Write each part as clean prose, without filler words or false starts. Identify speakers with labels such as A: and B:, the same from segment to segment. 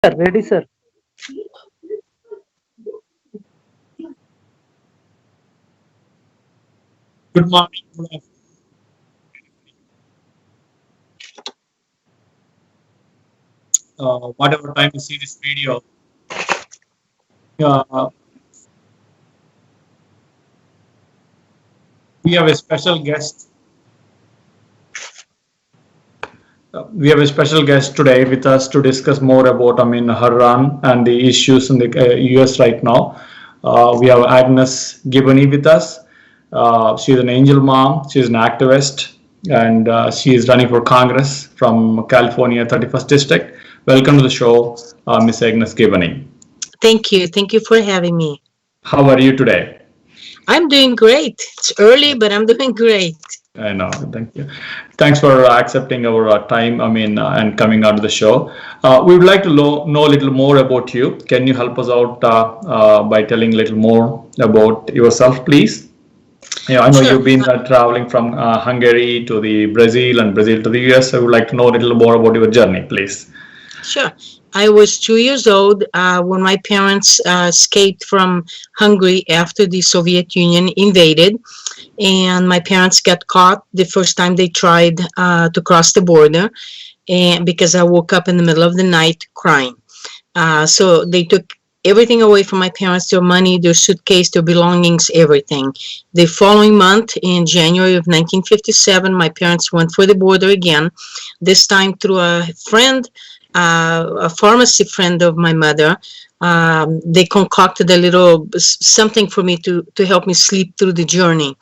A: Sir, ready, sir.
B: Good morning. Good afternoon. Whatever time you see this video, uh, we have a special guest. We have a special guest today with us to discuss more about, her run and the issues in the US right now. We have Agnes Gibboney with us. She's an angel mom. She's an activist, and she is running for Congress from California 31st District. Welcome to the show, Miss Agnes Gibboney.
C: Thank you. Thank you for having me.
B: How are you today?
C: I'm doing great. It's early, but I'm doing great.
B: I know. Thank you. Thanks for accepting our time. And coming on to the show. We would like to know a little more about you. Can you help us out by telling a little more about yourself, please? Yeah, I know
C: Sure.
B: you've been traveling from Hungary to the Brazil and Brazil to the US. I would like to know a little more about your journey, please.
C: Sure. I was 2 years old when my parents escaped from Hungary after the Soviet Union invaded. And my parents got caught the first time they tried to cross the border, and because I woke up in the middle of the night crying. So they took everything away from my parents, their money, their suitcase, their belongings, everything. The following month, in January of 1957, my parents went for the border again, this time through a friend, a pharmacy friend of my mother. They concocted a little something for me to help me sleep through the journey.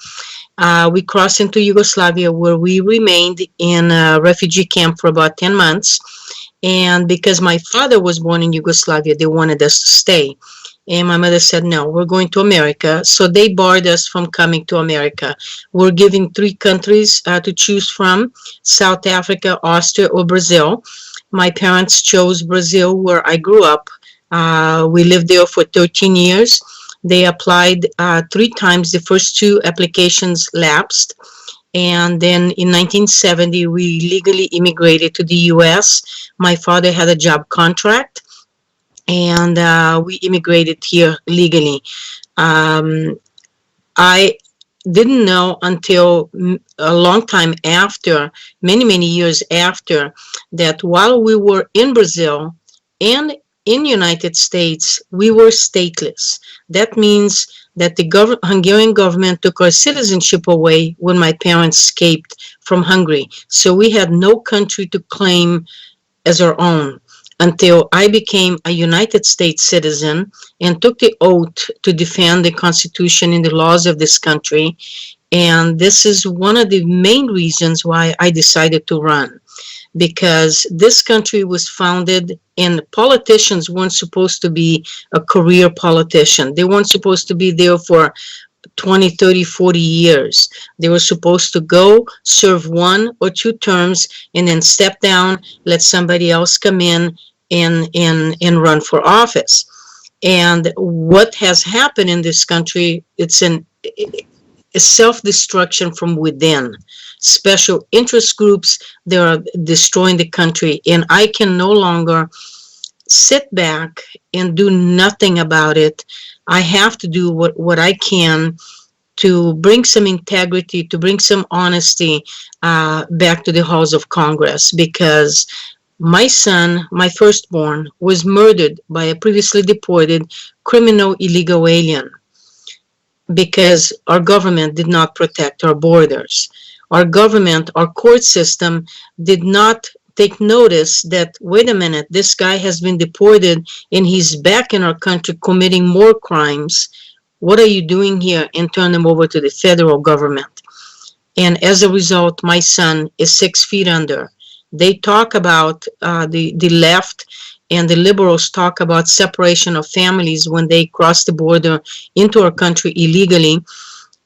C: We crossed into Yugoslavia, where we remained in a refugee camp for about 10 months. And because my father was born in Yugoslavia, they wanted us to stay. And my mother said, no, we're going to America. So they barred us from coming to America. We're given 3 countries to choose from: South Africa, Austria, or Brazil. My parents chose Brazil, where I grew up. We lived there for 13 years. They applied 3 times. The first 2 applications lapsed. And then in 1970, we legally immigrated to the U.S. My father had a job contract, and we immigrated here legally. I didn't know until a long time after, many years after, that while we were in Brazil and in United States, we were stateless. That means that the Hungarian government took our citizenship away when my parents escaped from Hungary. So we had no country to claim as our own until I became a United States citizen and took the oath to defend the Constitution and the laws of this country. And this is one of the main reasons why I decided to run, because this country was founded and politicians weren't supposed to be a career politician. They weren't supposed to be there for 20, 30, 40 years. They were supposed to go, serve 1 or 2 terms, and then step down, let somebody else come in and run for office. And what has happened in this country, it's a self-destruction from within. Special interest groups, they are destroying the country, and I can no longer sit back and do nothing about it. I have to do what I can to bring some integrity, to bring some honesty back to the halls of Congress, because my son, my firstborn, was murdered by a previously deported criminal illegal alien because our government did not protect our borders. Our government, our court system did not take notice that, wait a minute, this guy has been deported and he's back in our country committing more crimes. What are you doing here? And turn him over to the federal government. And as a result, my son is 6 feet under. They talk about, the left and the liberals talk about separation of families when they cross the border into our country illegally.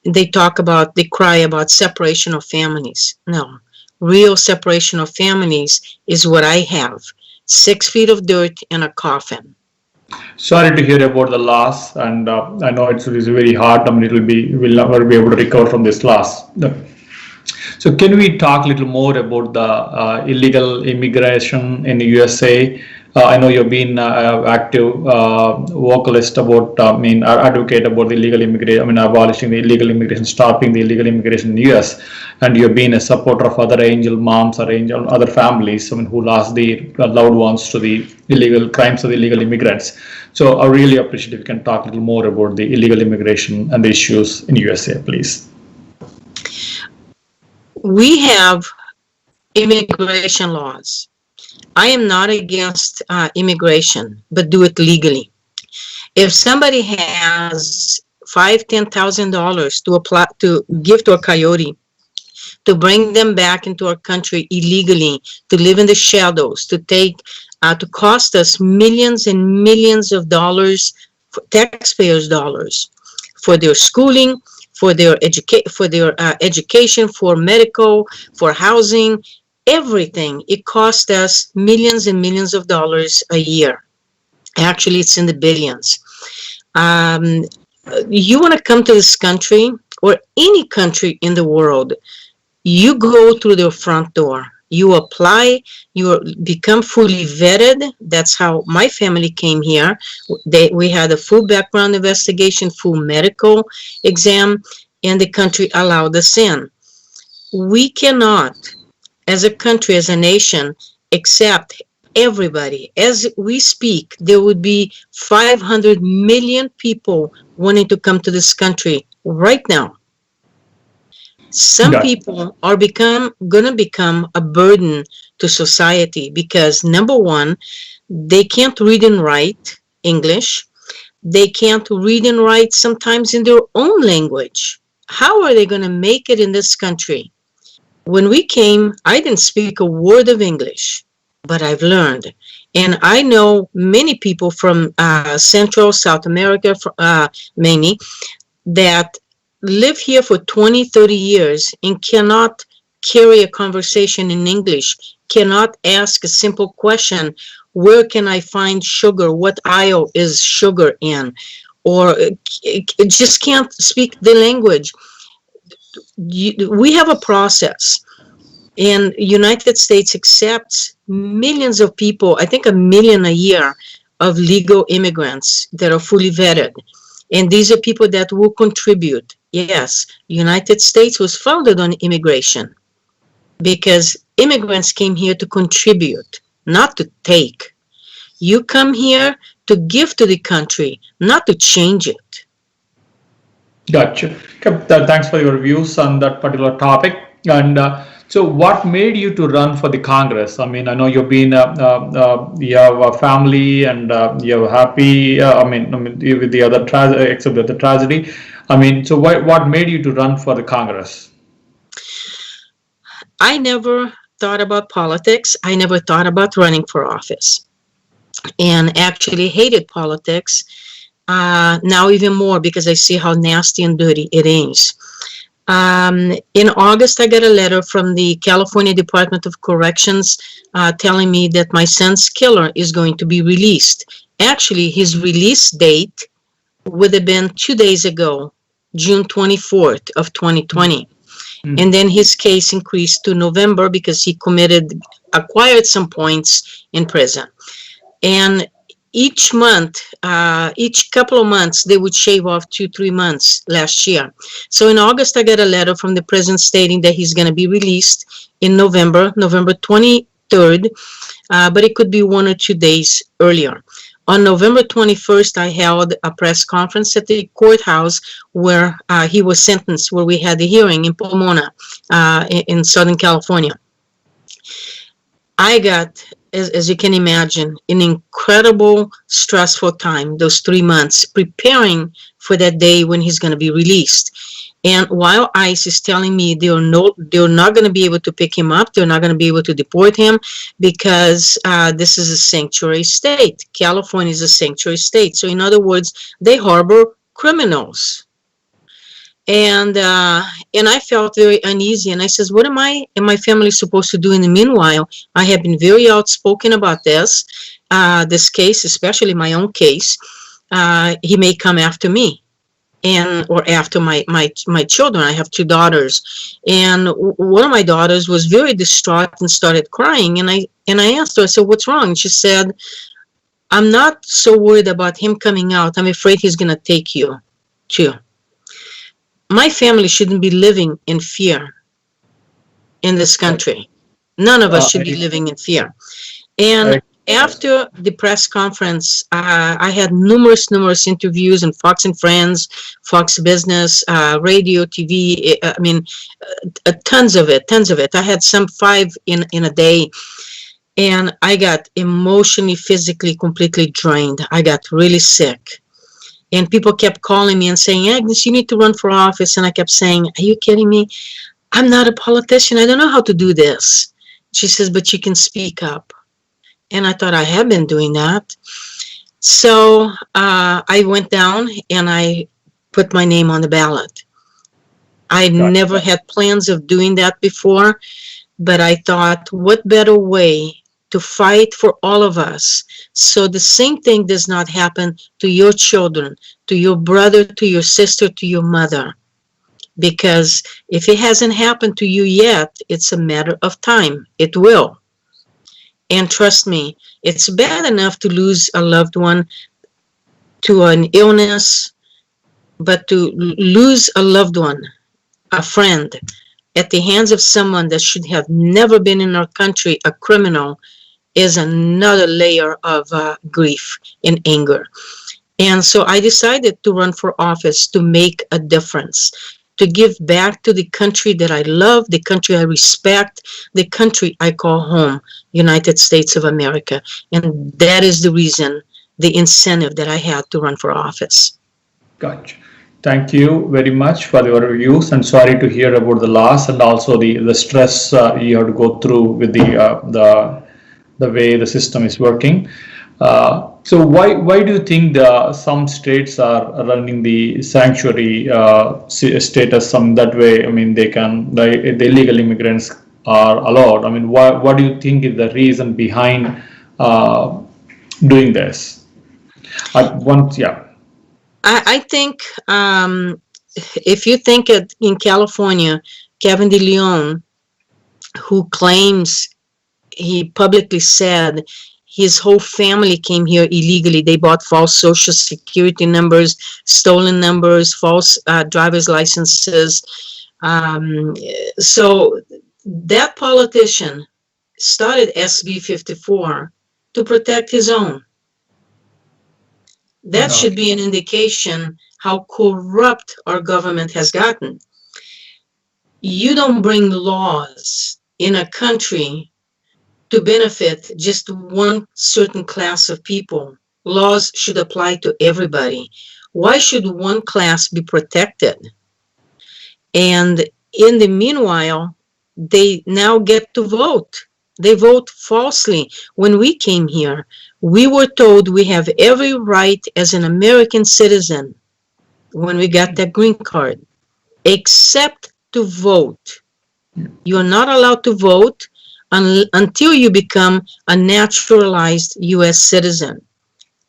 C: They cry about separation of families. No, real separation of families is what I have: 6 feet of dirt in a coffin.
B: Sorry to hear about the loss, and I know it's very hard. We'll never be able to recover from this loss. So, can we talk a little more about the illegal immigration in the USA I know you've been active vocalist about, advocate about the illegal immigration, abolishing the illegal immigration, stopping the illegal immigration in the US. And you've been a supporter of other angel moms or angel other families, who lost their loved ones to the illegal crimes of the illegal immigrants. So I really appreciate if you can talk a little more about the illegal immigration and the issues in USA, please.
C: We have immigration laws. I am not against immigration, but do it legally. If somebody has $5,000-$10,000 to apply to give to a coyote, to bring them back into our country illegally, to live in the shadows, to cost us millions and millions of dollars, taxpayers' dollars, for their schooling, for their education, for medical, for housing, everything. It costs us millions and millions of dollars a year. Actually, it's in the billions. You want to come to this country or any country in the world, you go through the front door. You apply, you become fully vetted. That's how my family came here. We had a full background investigation, full medical exam, and the country allowed us in. We cannot, as a country, as a nation, accept everybody. As we speak, there would be 500 million people wanting to come to this country right now. Some people are going to become a burden to society because, number one, they can't read and write English. They can't read and write sometimes in their own language. How are they going to make it in this country? When we came, I didn't speak a word of English, but I've learned. And I know many people from Central, South America, mainly, that live here for 20, 30 years and cannot carry a conversation in English, cannot ask a simple question, where can I find sugar? What aisle is sugar in? Or just can't speak the language. We have a process. And United States accepts millions of people, I think 1 million a year, of legal immigrants that are fully vetted. And these are people that will contribute. Yes, United States was founded on immigration because immigrants came here to contribute, not to take. You come here to give to the country, not to change it.
B: Gotcha. Thanks for your views on that particular topic. And so what made you to run for the Congress? I know you've been, you have a family and you're happy, with the other except with the tragedy. So what made you to run for the Congress?
C: I never thought about politics. I never thought about running for office, and actually hated politics. Now even more because I see how nasty and dirty it is. In August, I got a letter from the California Department of Corrections telling me that my son's killer is going to be released. Actually, his release date would have been 2 days ago, June 24th of 2020. And then his case increased to November because he acquired some points in prison. And each month, each couple of months, they would shave off 2-3 months last year. So in August, I got a letter from the president stating that he's going to be released in November 23rd, but it could be 1 or 2 days earlier. On November 21st, I held a press conference at the courthouse where he was sentenced, where we had the hearing in Pomona, in Southern California. I got, as you can imagine, an incredible stressful time, those 3 months, preparing for that day when he's going to be released. And while ICE is telling me they're not going to be able to pick him up, they're not going to be able to deport him because this is a sanctuary state. California is a sanctuary state. So in other words, they harbor criminals. And I felt very uneasy. And I says, what am I and my family supposed to do in the meanwhile? I have been very outspoken about this case, especially my own case. He may come after me. and or after my children. I have two daughters, and one of my daughters was very distraught and started crying, and I asked her, I said, what's wrong? And she said, I'm not so worried about him coming out. I'm afraid he's going to take you too. My family shouldn't be living in fear in this country. None of us should be living in fear. And after the press conference, I had numerous interviews on Fox and Friends, Fox Business, radio, TV. I mean, tons of it. I had some 5 in a day. And I got emotionally, physically, completely drained. I got really sick. And people kept calling me and saying, Agnes, you need to run for office. And I kept saying, are you kidding me? I'm not a politician. I don't know how to do this. She says, but you can speak up. And I thought I have been doing that. So I went down and I put my name on the ballot. I never had plans of doing that before, but I thought, what better way to fight for all of us so the same thing does not happen to your children, to your brother, to your sister, to your mother. Because if it hasn't happened to you yet, it's a matter of time. It will. And trust me, it's bad enough to lose a loved one to an illness, but to lose a loved one, a friend, at the hands of someone that should have never been in our country, a criminal, is another layer of grief and anger. And so I decided to run for office to make a difference, to give back to the country that I love, the country I respect, the country I call home, United States of America. And that is the reason, the incentive that I had to run for office.
B: Gotcha. Thank you very much for your views, and sorry to hear about the loss and also the stress you have to go through with the way the system is working. So why do you think some states are running the sanctuary status some that way? I mean, the illegal immigrants are allowed. I mean, what do you think is the reason behind doing this?
C: I think if you think in California, Kevin De Leon, who claims, he publicly said his whole family came here illegally. They bought false social security numbers, stolen numbers, false driver's licenses. So that politician started SB 54 to protect his own. That should be an indication how corrupt our government has gotten. You don't bring laws in a country to benefit just one certain class of people. Laws should apply to everybody. Why should one class be protected? And in the meanwhile, they now get to vote. They vote falsely. When we came here, we were told we have every right as an American citizen when we got that green card, except to vote. You're not allowed to vote until you become a naturalized U.S. citizen.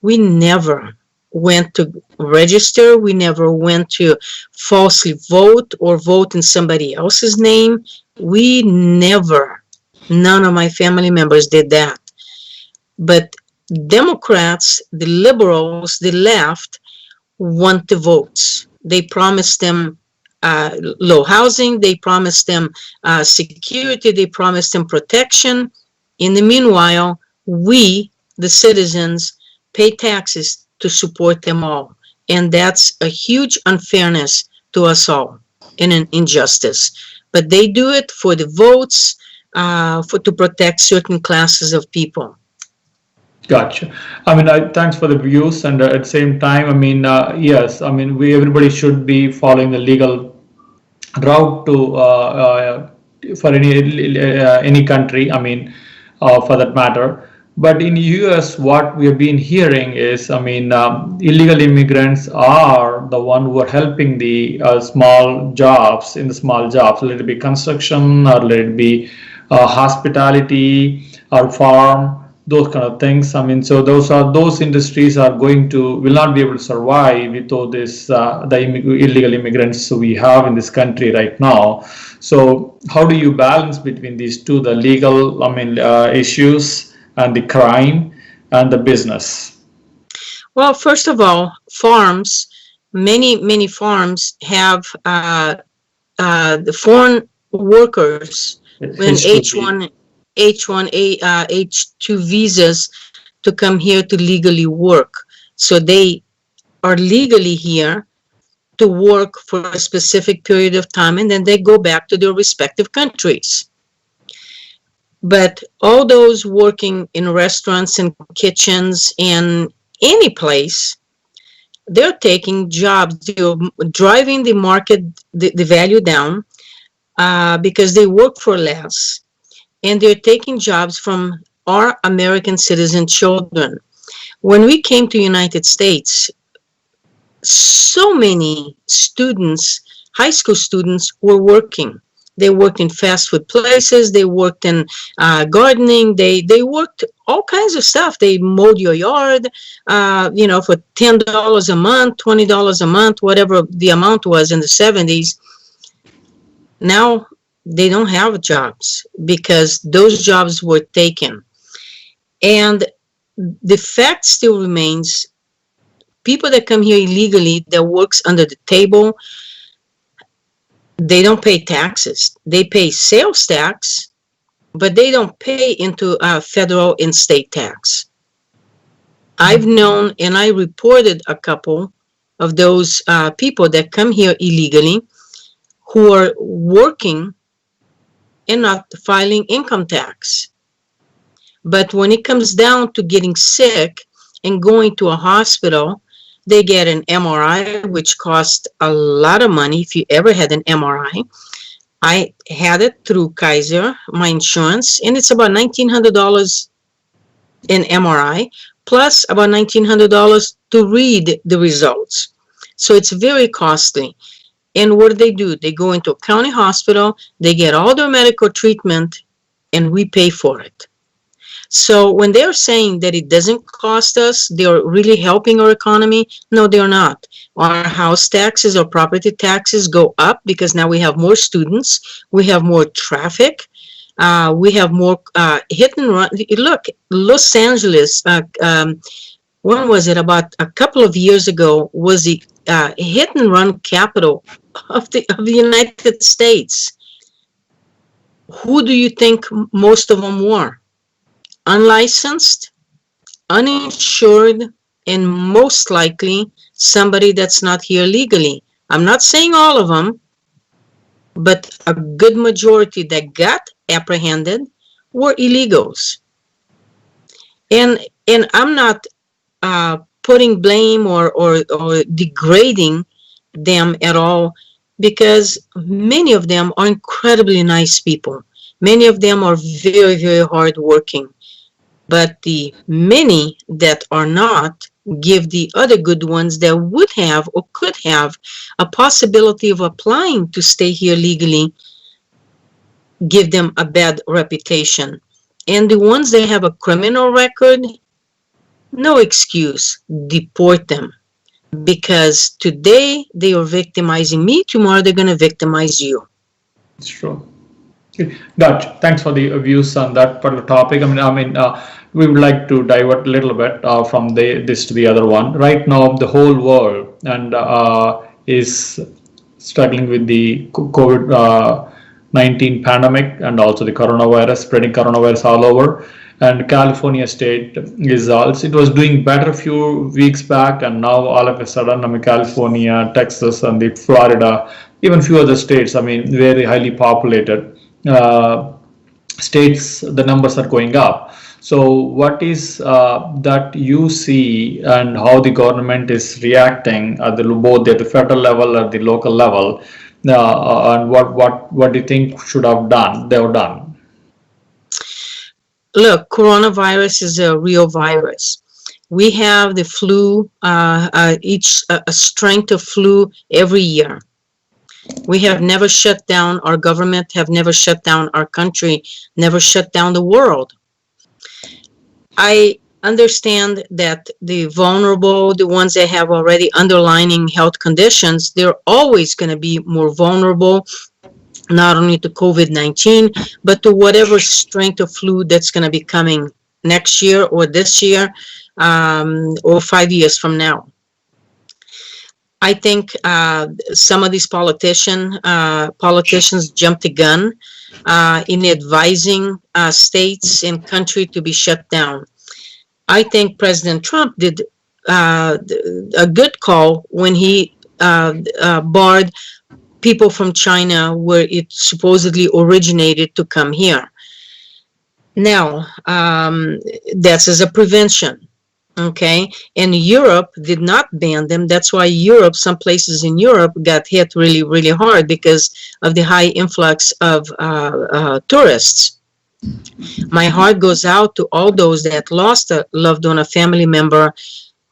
C: We never went to register. We never went to falsely vote or vote in somebody else's name. We never, none of my family members did that. But Democrats, the liberals, the left, want the votes. They promised them low housing, they promised them security, they promised them protection. In the meanwhile, we, the citizens, pay taxes to support them all. And that's a huge unfairness to us all and an injustice. But they do it for the votes, to protect certain classes of people.
B: Gotcha. I mean, thanks for the views, and at the same time, I mean, yes, I mean, everybody should be following the legal route to for any country. I mean, for that matter. But in US, what we have been hearing is, I mean, illegal immigrants are the one who are helping the small jobs, let it be construction or let it be hospitality or farm those kind of things. I mean, so those industries are will not be able to survive without this illegal immigrants we have in this country right now. So how do you balance between these two, the legal, issues and the crime and the business?
C: Well, first of all, farms, many farms have the foreign workers when
B: H2B.
C: H2 visas to come here to legally work. So they are legally here to work for a specific period of time, and then they go back to their respective countries. But all those working in restaurants and kitchens and any place, they're taking jobs, they're driving the market, the value down because they work for less, and they're taking jobs from our American citizen children. When we came to United States, so many students, high school students, were working. They worked in fast food places. They worked in gardening. They worked all kinds of stuff. They mowed your yard, for $10 a month, $20 a month, whatever the amount was in the 70s. Now they don't have jobs because those jobs were taken. And the fact still remains, people that come here illegally, that works under the table, they don't pay taxes. They pay sales tax, but they don't pay into federal and state tax. I've known, and I reported a couple of those people that come here illegally who are working and not filing income tax. But when it comes down to getting sick and going to a hospital, they get an MRI, which costs a lot of money if you ever had an MRI. I had it through Kaiser, my insurance, and it's about $1,900 in MRI, plus about $1,900 to read the results. So it's very costly. And what do? They go into a county hospital, they get all their medical treatment, and we pay for it. So when they're saying that it doesn't cost us, they're really helping our economy. No, they're not. Our house taxes or property taxes go up because now we have more students, we have more traffic, we have more hit and run. Look, Los Angeles, when was it? About a couple of years ago, was the hit and run capital of the United States. Who do you think most of them were? Unlicensed, uninsured, and most likely somebody that's not here legally. I'm not saying all of them, but a good majority that got apprehended were illegals. And I'm not putting blame or degrading them at all, because many of them are incredibly nice people. Many of them are very, very hardworking. But the many that are not give the other good ones that would have or could have a possibility of applying to stay here legally, give them a bad reputation. And the ones that have a criminal record, no excuse, deport them. Because today they are victimizing me, tomorrow they're going to victimize you.
B: It's true. Gotcha. Thanks for the views on that particular topic. We would like to divert a little bit from this to the other one. Right now, the whole world is struggling with the COVID-19 pandemic and also the coronavirus, spreading coronavirus all over. And California state is also, it was doing better a few weeks back, and now all of a sudden, California, Texas, and the Florida, even few other states, very highly populated states, the numbers are going up. So what is that you see, and how the government is reacting at both at the federal level or the local level, and what do you think should have done? They have done.
C: Look, coronavirus is a real virus. We have the flu, a strength of flu every year. We have never shut down, our government have never shut down our country, never shut down the world. I understand that the vulnerable, the ones that have already underlying health conditions, they're always going to be more vulnerable, not only to COVID-19, but to whatever strain of flu that's going to be coming next year or this year, or 5 years from now. I think some of these politicians jumped the gun in advising states and country to be shut down. I think President Trump did a good call when he barred people from China, where it supposedly originated, to come here. Now, that's as a prevention. Okay, and Europe did not ban them. That's why Europe, some places in Europe got hit really, really hard because of the high influx of tourists. My heart goes out to all those that lost a loved one, a family member.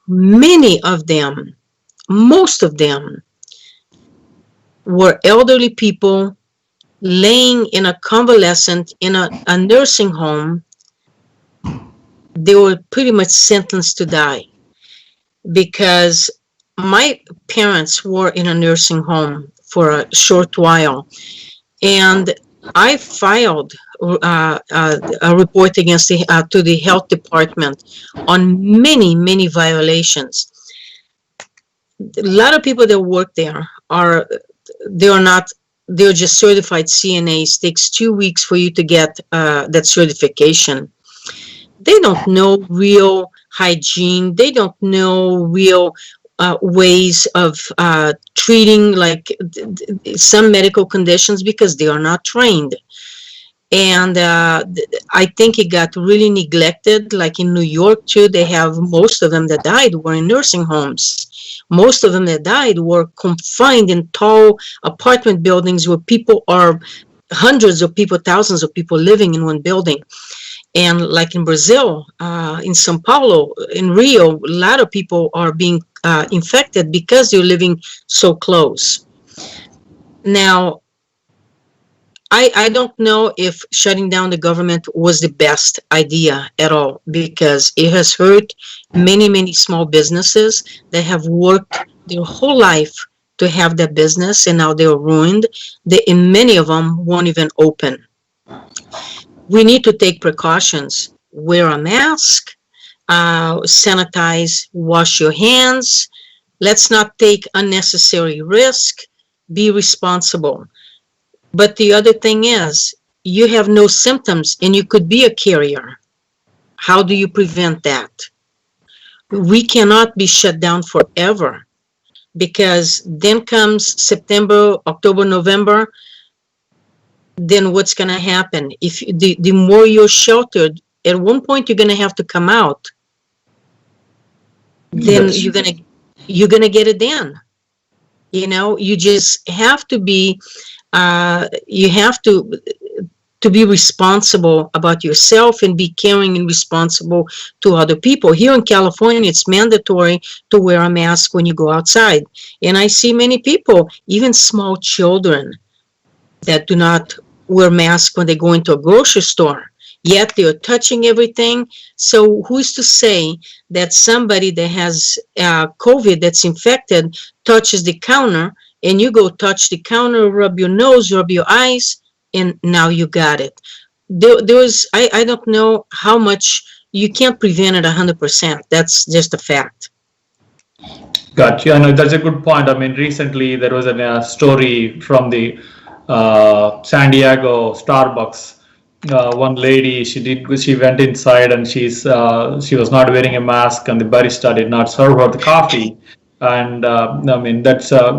C: Many of them, most of them, were elderly people laying in a convalescent in a nursing home. They were pretty much sentenced to die, because my parents were in a nursing home for a short while, and I filed a report against to the health department on many violations. A lot of people that work there they're just certified CNAs. Takes 2 weeks for you to get that certification. They don't know real hygiene. They don't know real ways of treating like some medical conditions, because they are not trained. And I think it got really neglected. Like in New York too, they have most of them that died were in nursing homes. Most of them that died were confined in tall apartment buildings where people are hundreds of people, thousands of people living in one building. And like in Brazil, in Sao Paulo, in Rio, a lot of people are being infected because they're living so close. Now, I don't know if shutting down the government was the best idea at all, because it has hurt many small businesses that have worked their whole life to have that business, and now they're ruined. And many of them won't even open. We need to take precautions. Wear a mask, sanitize, wash your hands. Let's not take unnecessary risk. Be responsible. But the other thing is, you have no symptoms and you could be a carrier. How do you prevent that? We cannot be shut down forever, because then comes September, October, November. Then what's going to happen? If the more you're sheltered, at one point you're going to have to come out. Then
B: Yes.
C: you're gonna get it then. You know, you just have to be you have to be responsible about yourself and be caring and responsible to other people. Here in California, it's mandatory to wear a mask when you go outside. And I see many people, even small children, that do not wear masks when they go into a grocery store. Yet they are touching everything. So who's to say that somebody that has COVID that's infected touches the counter, and you go touch the counter, rub your nose, rub your eyes, and now you got it. I don't know how much. You can't prevent it 100%. That's just a fact.
B: Gotcha. I know that's a good point. I mean, recently there was a story from the San Diego Starbucks. One lady, she went inside and she was not wearing a mask, and the barista did not serve her the coffee. And I mean, that's a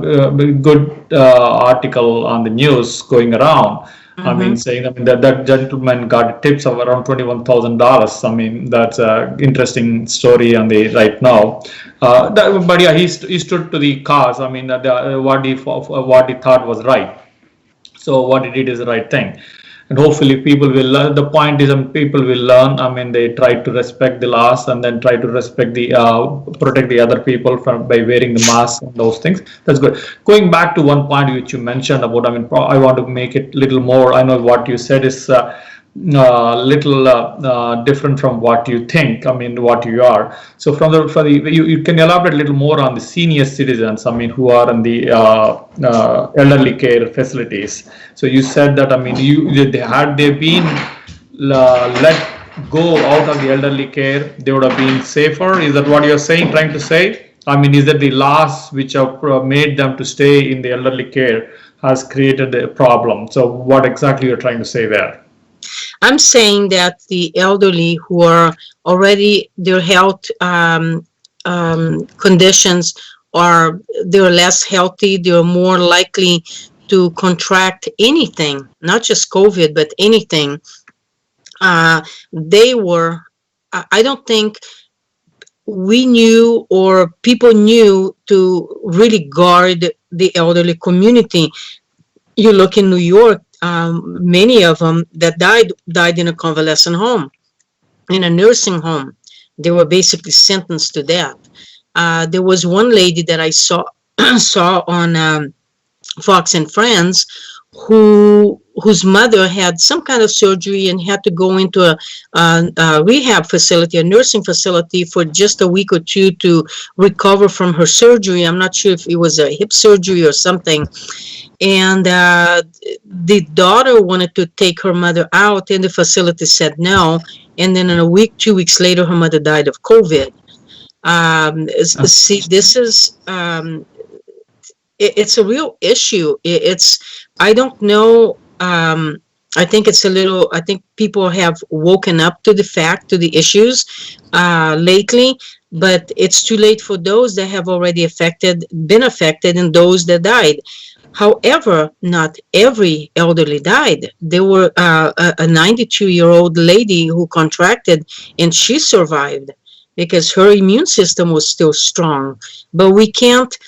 B: good article on the news going around. I mean, saying, I mean, that gentleman got tips of around $21,000. I mean, that's an interesting story on the right now. But yeah, he stood to the cause. I mean, what he thought was right. So what he did is the right thing. And hopefully people will learn. The point is, people will learn. I mean, they try to respect the laws and then try to respect protect the other people by wearing the mask and those things. That's good. Going back to one point which you mentioned about, I mean, I want to make it a little more. I know what you said is little different from what you think. I mean, what you are. So from the for the you can elaborate a little more on the senior citizens. I mean, who are in the elderly care facilities. So you said that, I mean, had they been let go out of the elderly care, they would have been safer. Is that what you're saying? Trying to say? I mean, is that the laws which have made them to stay in the elderly care has created a problem? So what exactly you're trying to say there?
C: I'm saying that the elderly who are already their health conditions are they're less healthy, they're more likely to contract anything, not just COVID, but anything. They were, I don't think we knew or people knew to really guard the elderly community. You look in New York, many of them that died in a convalescent home, in a nursing home. They were basically sentenced to death. There was one lady that I saw saw on Fox and Friends, whose mother had some kind of surgery and had to go into a rehab facility, a nursing facility, for just a week or two to recover from her surgery. I'm not sure if it was a hip surgery or something. And the daughter wanted to take her mother out, and the facility said no. And then in a week, 2 weeks later, her mother died of COVID. See, this is it's a real issue. I don't know. I think it's a little. I think people have woken up to the fact, to the issues lately. But it's too late for those that have already been affected, and those that died. However, not every elderly died. There were a 92-year-old lady who contracted, and she survived because her immune system was still strong. But we can't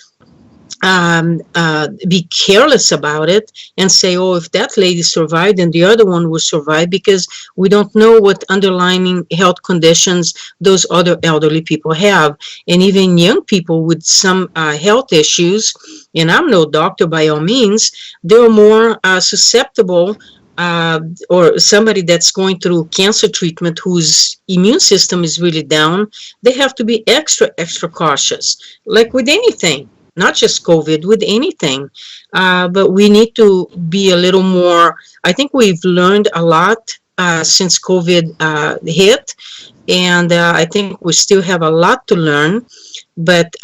C: be careless about it and say, oh, if that lady survived, then the other one will survive, because we don't know what underlying health conditions those other elderly people have. And even young people with some health issues, and I'm no doctor by all means, they're more susceptible, or somebody that's going through cancer treatment whose immune system is really down, they have to be extra cautious, like with anything. Not just COVID, with anything. But we need to be a little more, I think we've learned a lot since COVID hit. And I think we still have a lot to learn. But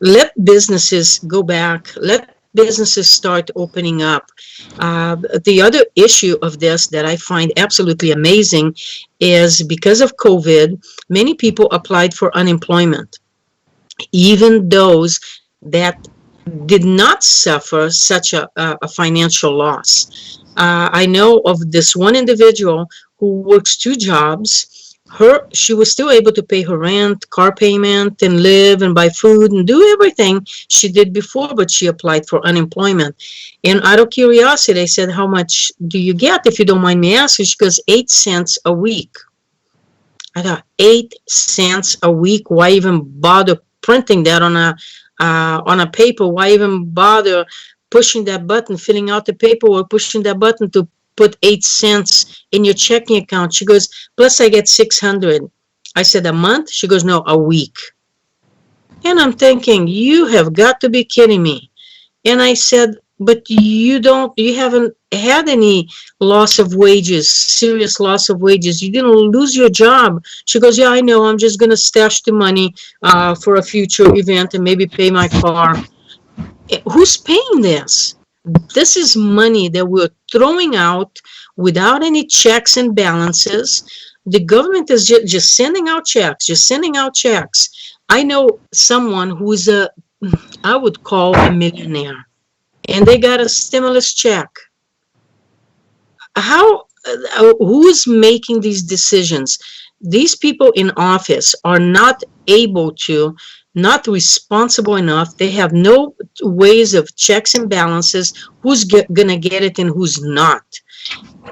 C: let businesses go back. Let businesses start opening up. The other issue of this that I find absolutely amazing is because of COVID, many people applied for unemployment. Even those that did not suffer such a financial loss. I know of this one individual who works 2 jobs. She was still able to pay her rent, car payment, and live and buy food and do everything she did before, but she applied for unemployment. And out of curiosity, I said, how much do you get, if you don't mind me asking? She goes, 8 cents a week. I thought, 8 cents a week? Why even bother printing that on a paper? Why even bother pushing that button, filling out the paperwork, pushing that button to put 8 cents in your checking account? She goes, plus I get 600. I said, a month? She goes, no, a week. And I'm thinking, you have got to be kidding me. And I said, but you haven't had any loss of wages, serious loss of wages. You didn't lose your job. She goes, yeah, I know. I'm just going to stash the money for a future event and maybe pay my car. Who's paying this? This is money that we're throwing out without any checks and balances. The government is just sending out checks, I know someone who is I would call a millionaire, and they got a stimulus check. Who's making these decisions? These people in office are not not responsible enough. They have no ways of checks and balances. Who's gonna get it and who's not?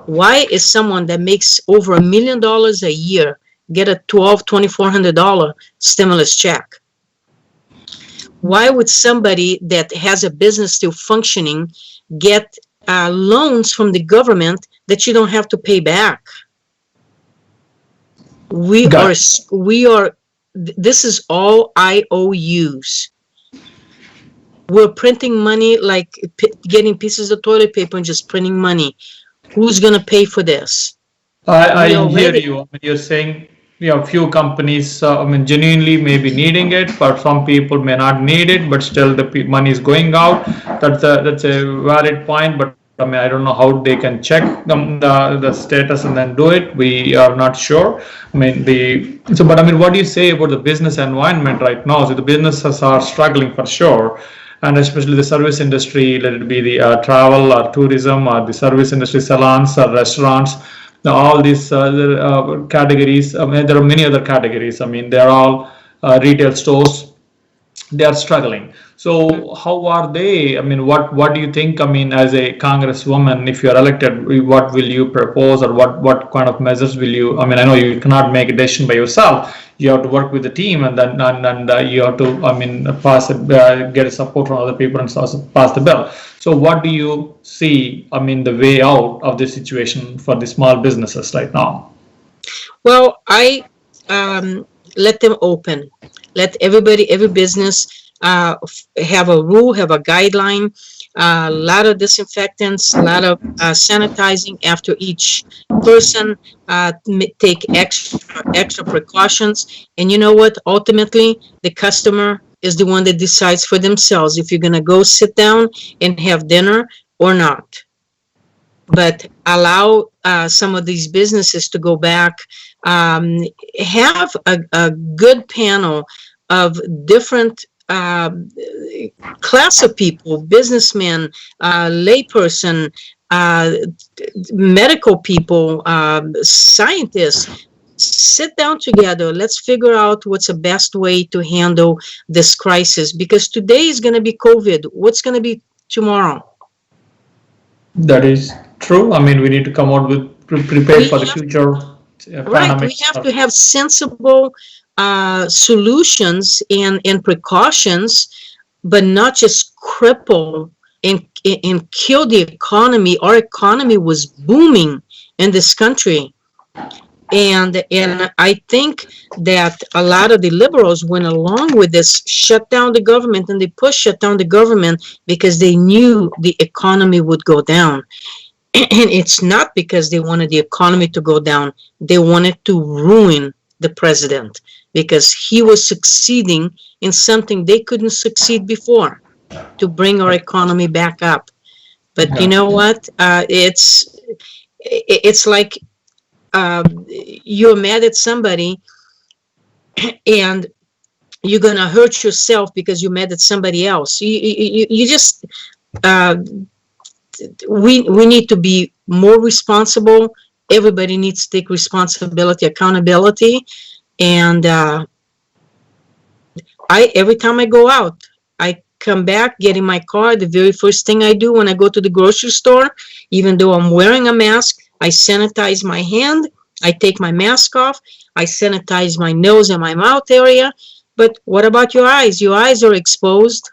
C: Why is someone that makes over $1 million a year get a $2,400 stimulus check? Why would somebody that has a business still functioning get loans from the government that you don't have to pay back. We
B: Got
C: are, this is all IOUs. We're printing money, like getting pieces of toilet paper and just printing money. Who's going to pay for this?
B: I
C: We
B: hear
C: already,
B: you. I mean, you're saying, few companies, I mean, genuinely may be needing it, but some people may not need it, but still the money is going out. That's a valid point, but I mean, I don't know how they can check the status and then do it. We are not sure. I mean, but I mean, what do you say about the business environment right now? So the businesses are struggling for sure, and especially the service industry, let it be the travel or tourism or the service industry, salons or restaurants. Now, all these categories, I mean, there are many other categories. I mean, they're all retail stores. They are struggling. So how are they? I mean, what do you think? I mean, as a congresswoman, if you are elected, what will you propose, or what kind of measures will you? I mean, I know you cannot make a decision by yourself. You have to work with the team, and then you have to, I mean, get a support from other people and pass the bill. So what do you see? I mean, the way out of this situation for the small businesses right now?
C: well, I let them open. Let everybody, every business have a rule, have a guideline, a lot of disinfectants, a lot of sanitizing after each person, take extra precautions. And you know what? Ultimately, the customer is the one that decides for themselves if you're going to go sit down and have dinner or not. But allow some of these businesses to go back, have a good panel of different class of people, businessmen, layperson, medical people, scientists. Sit down together. Let's figure out what's the best way to handle this crisis, because today is going to be COVID. What's going to be tomorrow?
B: That is true. I mean, we need to come out with prepared
C: We
B: for the
C: have,
B: future
C: right, we
B: pandemics.
C: have to have sensible solutions and precautions, but not just cripple and kill the economy. Our economy was booming in this country. And I think that a lot of the liberals went along with this, shut down the government, and they pushed shut down the government because they knew the economy would go down. And it's not because they wanted the economy to go down. They wanted to ruin the president because he was succeeding in something they couldn't succeed before, to bring our economy back up. But you
B: Yeah.
C: know what? It's like you're mad at somebody and you're gonna hurt yourself because you're mad at somebody else. You just we need to be more responsible. Everybody needs to take responsibility, accountability, and every time I go out, I come back, get in my car. The very first thing I do when I go to the grocery store, even though I'm wearing a mask, I sanitize my hand. I take my mask off. I sanitize my nose and my mouth area. But what about your eyes? Your eyes are exposed.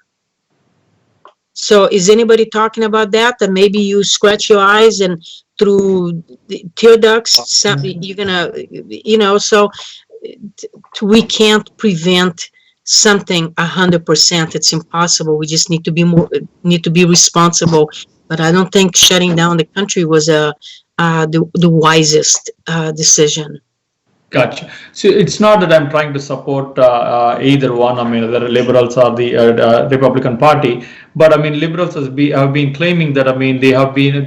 C: So is anybody talking about that? That maybe you scratch your eyes and through the tear ducts, you're gonna, so we can't prevent something 100%. It's impossible. We just need to be responsible. But I don't think shutting down the country was the wisest decision.
B: Gotcha. So it's not that I'm trying to support either one. I mean, the liberals or the Republican Party, but I mean, liberals have been claiming that, I mean, they have given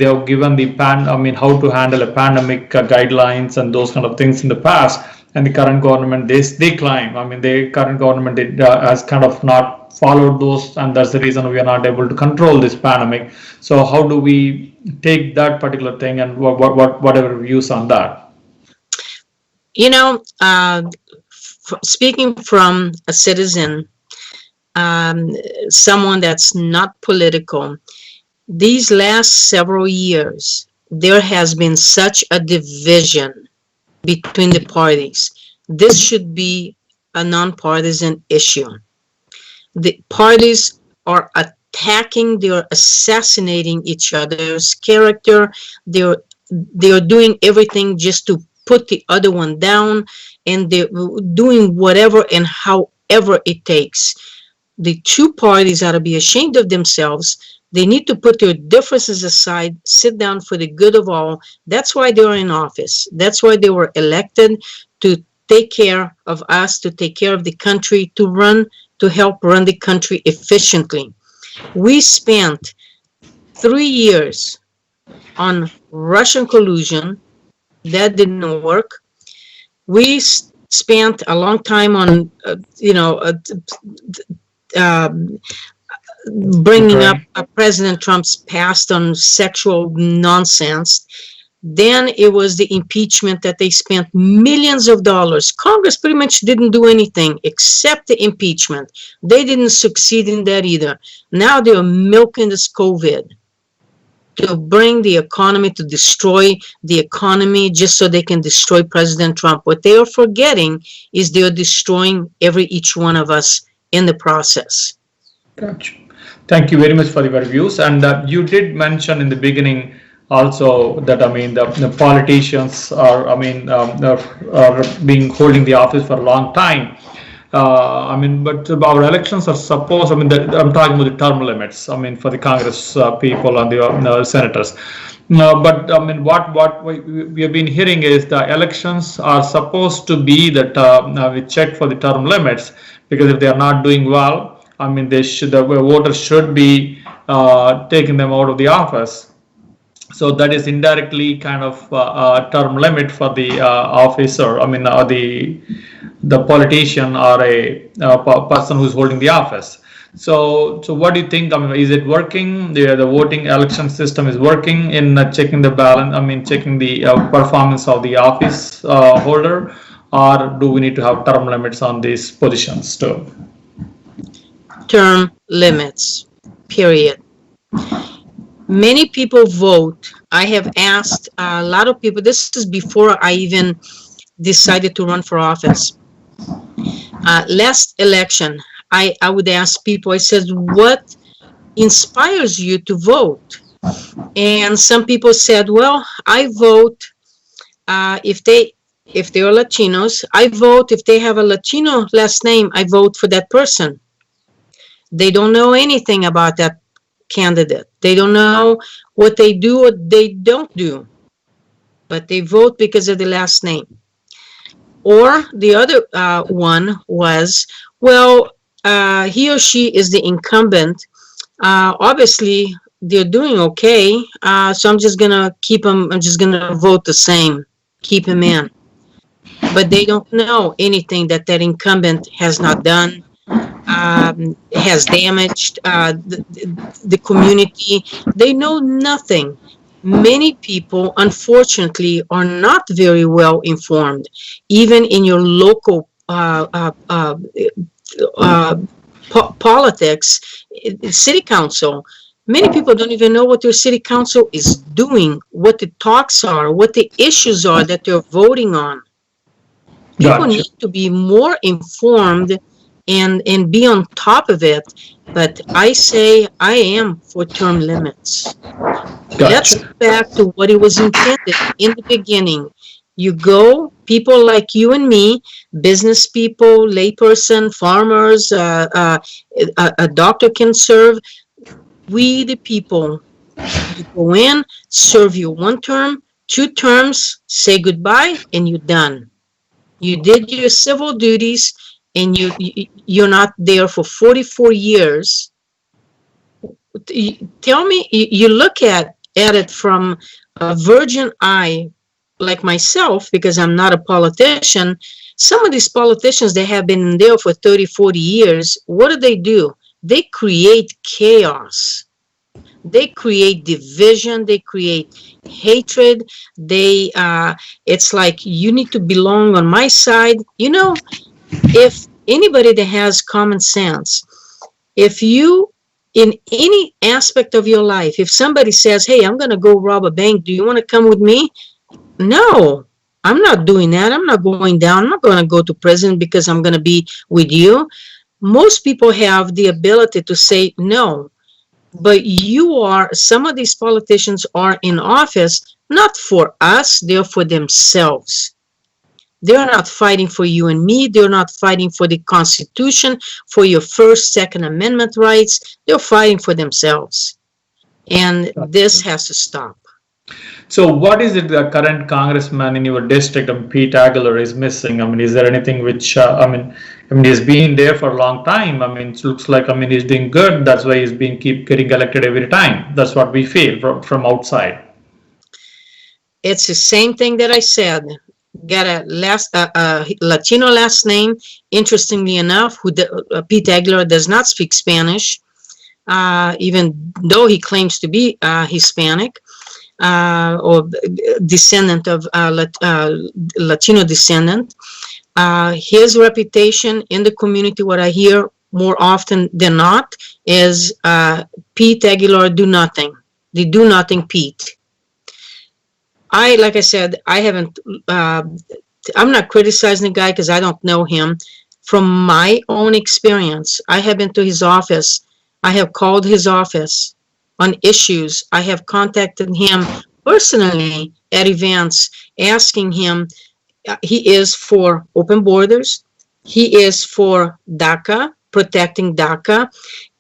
B: the I mean, how to handle a pandemic guidelines and those kind of things in the past, and the current government they claim. I mean, the current government has kind of not followed those, and that's the reason we are not able to control this pandemic. So how do we take that particular thing, and whatever views on that?
C: You know, speaking from a citizen, someone that's not political, these last several years, there has been such a division between the parties. This should be a nonpartisan issue. The parties are attacking, they're assassinating each other's character, they're they are doing everything just to put the other one down, and they're doing whatever and however it takes. The two parties ought to be ashamed of themselves. They need to put their differences aside, sit down for the good of all. That's why they are in office. That's why they were elected, to take care of us, to take care of the country, to help run the country efficiently. We spent 3 years on Russian collusion. That didn't work. We spent a long time on, bringing up President Trump's past on sexual nonsense. Then it was the impeachment that they spent millions of dollars. Congress pretty much didn't do anything except the impeachment. They didn't succeed in that either. Now they're milking this COVID to bring the economy, to destroy the economy just so they can destroy President Trump. What they are forgetting is they're destroying each one of us in the process.
B: Gotcha. Thank you very much for your views. And you did mention in the beginning also that, the politicians are, are holding the office for a long time. But our elections are supposed, I'm talking about the term limits, for the Congress people and the senators. But what we have been hearing is the elections are supposed to be that we check for the term limits, because if they are not doing well, the voters should be taking them out of the office. So that is indirectly kind of a term limit for the officer, the politician or a person who's holding the office. So what do you think? Is it working? The voting election system is working in checking the balance, checking the performance of the office holder, or do we need to have term limits on these positions too?
C: Term limits, period. Many people vote. I have asked a lot of people, this is before I even decided to run for office. Last election, I would ask people, I said, what inspires you to vote? And some people said, well, I vote if they are Latinos, I vote if they have a Latino last name, I vote for that person. They don't know anything about that candidate. They don't know what they do or they don't do, but they vote because of the last name. Or the other one was, well, he or she is the incumbent. Obviously, they're doing okay, so I'm just gonna keep them. I'm just gonna vote the same, keep him in. But they don't know anything that incumbent has not done. Has damaged the community. They know nothing. Many people, unfortunately, are not very well informed. Even in your local politics, city council, many people don't even know what their city council is doing, what the talks are, what the issues are that they're voting on. People
B: Gotcha.
C: need to be more informed and be on top of it. But I say I am for term limits.
B: Gotcha.
C: Let's go back to what it was intended in the beginning. You go, people like you and me, business people, layperson, farmers, a doctor can serve. We, the people, you go in, serve you 1 term, 2 terms, say goodbye, and you're done. You did your civil duties, and you're not there for 44 years. Tell me, you look at it from a virgin eye, like myself, because I'm not a politician. Some of these politicians, they have been there for 30, 40 years. What do? They create chaos. They create division. They create hatred. It's like, you need to belong on my side. If anybody that has common sense, if you, in any aspect of your life, if somebody says, hey, I'm going to go rob a bank, do you want to come with me? No, I'm not doing that. I'm not going down. I'm not going to go to prison because I'm going to be with you. Most people have the ability to say no. But some of these politicians are in office not for us, they're for themselves. They're not fighting for you and me. They're not fighting for the Constitution, for your First, Second Amendment rights. They're fighting for themselves. And this has to stop.
B: So what is it the current congressman in your district, Pete Aguilar, is missing? I mean, is there anything which, he's been there for a long time. I mean, it looks like, he's doing good. That's why he's being keep getting elected every time. That's what we feel from outside.
C: It's the same thing that I said. Got a Latino last name. Interestingly enough, Pete Aguilar does not speak Spanish, even though he claims to be Hispanic. Or descendant of Latino descendant. His reputation in the community, what I hear more often than not, is Pete Aguilar do nothing. They do nothing, Pete. Like I said, I haven't, I'm not criticizing the guy because I don't know him. From my own experience, I have been to his office. I have called his office on issues. I have contacted him personally at events, asking him. He is for open borders. He is for DACA, protecting DACA.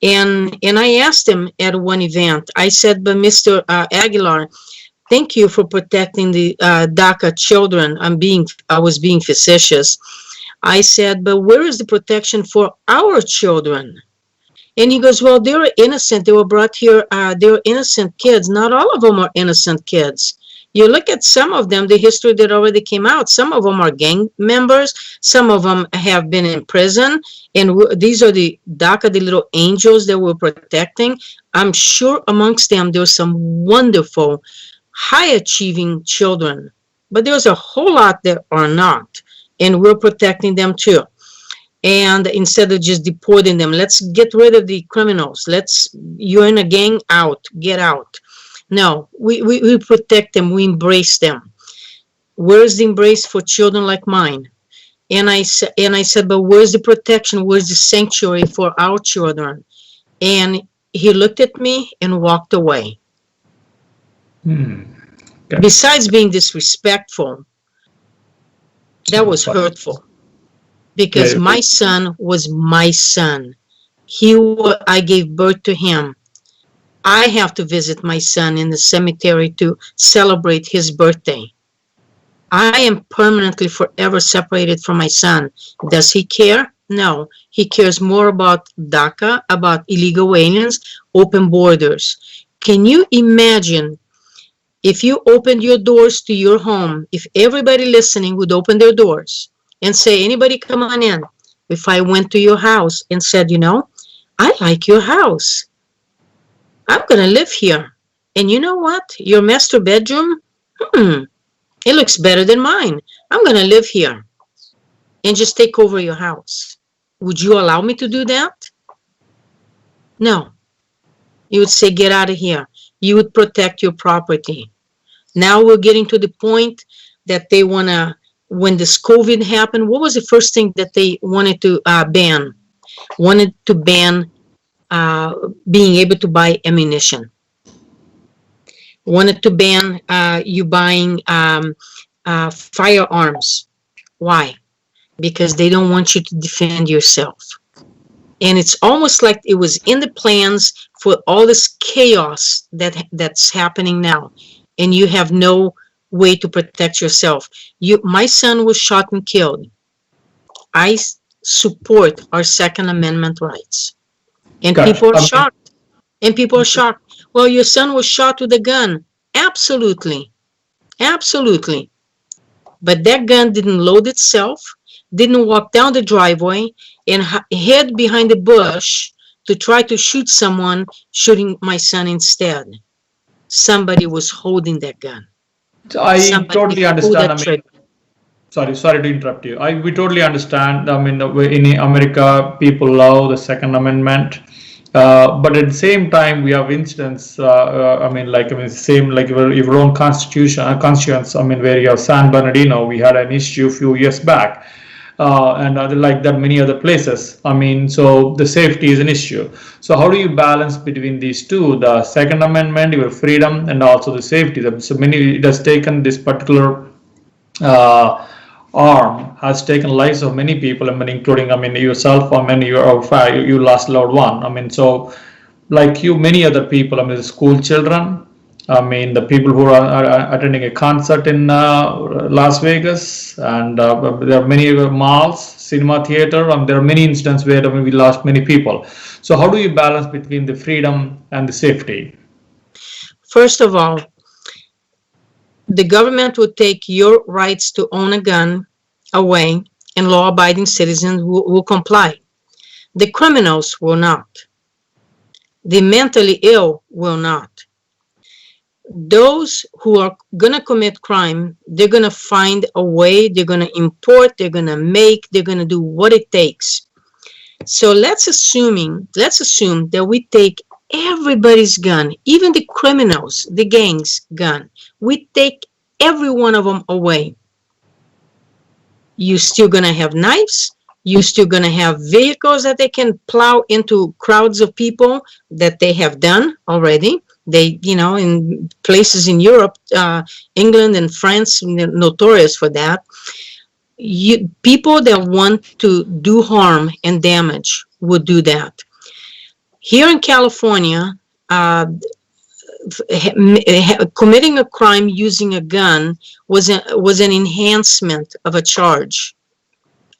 C: And I asked him at one event, I said, but Mr. Aguilar, thank you for protecting the DACA children. I was being facetious. I said, but where is the protection for our children? And he goes, well, they were innocent. They were brought here. They were innocent kids. Not all of them are innocent kids. You look at some of them, the history that already came out. Some of them are gang members. Some of them have been in prison. And these are the DACA, the little angels that we're protecting. I'm sure amongst them, there's some wonderful, high-achieving children. But there's a whole lot that are not. And we're protecting them too. And instead of just deporting them, let's get rid of the criminals. You're in a gang, get out. No, we protect them, we embrace them. Where's the embrace for children like mine? And I said, but where's the protection? Where's the sanctuary for our children? And he looked at me and walked away. Okay. Besides being disrespectful, that was hurtful. Because my son was my son. I gave birth to him. I have to visit my son in the cemetery to celebrate his birthday. I am permanently forever separated from my son. Does he care? No. He cares more about DACA, about illegal aliens, open borders. Can you imagine if you opened your doors to your home, if everybody listening would open their doors and say, anybody come on in. If I went to your house and said, I like your house. I'm going to live here. And you know what? Your master bedroom, it looks better than mine. I'm going to live here and just take over your house. Would you allow me to do that? No. You would say, get out of here. You would protect your property. Now we're getting to the point that they want to, when this COVID happened, what was the first thing that they wanted to ban? Wanted to ban being able to buy ammunition. Wanted to ban you buying firearms. Why? Because they don't want you to defend yourself. And it's almost like it was in the plans for all this chaos that's happening now. And you have no way to protect yourself. My son was shot and killed. I support our Second Amendment rights. And people are shocked. And people are shocked. Well, your son was shot with a gun. Absolutely. Absolutely. But that gun didn't load itself, didn't walk down the driveway and hid behind the bush to try to shoot someone, shooting my son instead. Somebody was holding that gun.
B: I totally understand. Sorry to interrupt you. We totally understand. In America, people love the Second Amendment, but at the same time, we have incidents. Same like your own constituents. Where you have San Bernardino, we had an issue a few years back. and like that many other places. I mean, so the safety is an issue. So how do you balance between these two, the Second Amendment, your freedom, and also the safety? So many, it has taken this particular uh, arm has taken lives of many people. I mean, including, I mean, yourself. I mean, you lost loved one. I mean, so like you, many other people. I mean, the school children. I mean, the people who are attending a concert in Las Vegas, and there are many malls, cinema theater. There are many instances where, I mean, we lost many people. So, how do you balance between the freedom and the safety?
C: First of all, the government would take your rights to own a gun away, and law-abiding citizens will comply. The criminals will not. The mentally ill will not. Those who are going to commit crime, they're going to find a way, they're going to import, they're going to make, they're going to do what it takes. So let's assume that we take everybody's gun, even the criminals, the gangs' gun. We take every one of them away. You're still going to have knives. You're still going to have vehicles that they can plow into crowds of people that they have done already. They, in places in Europe, England and France, notorious for that. People that want to do harm and damage would do that. Here in California, committing a crime using a gun was an enhancement of a charge,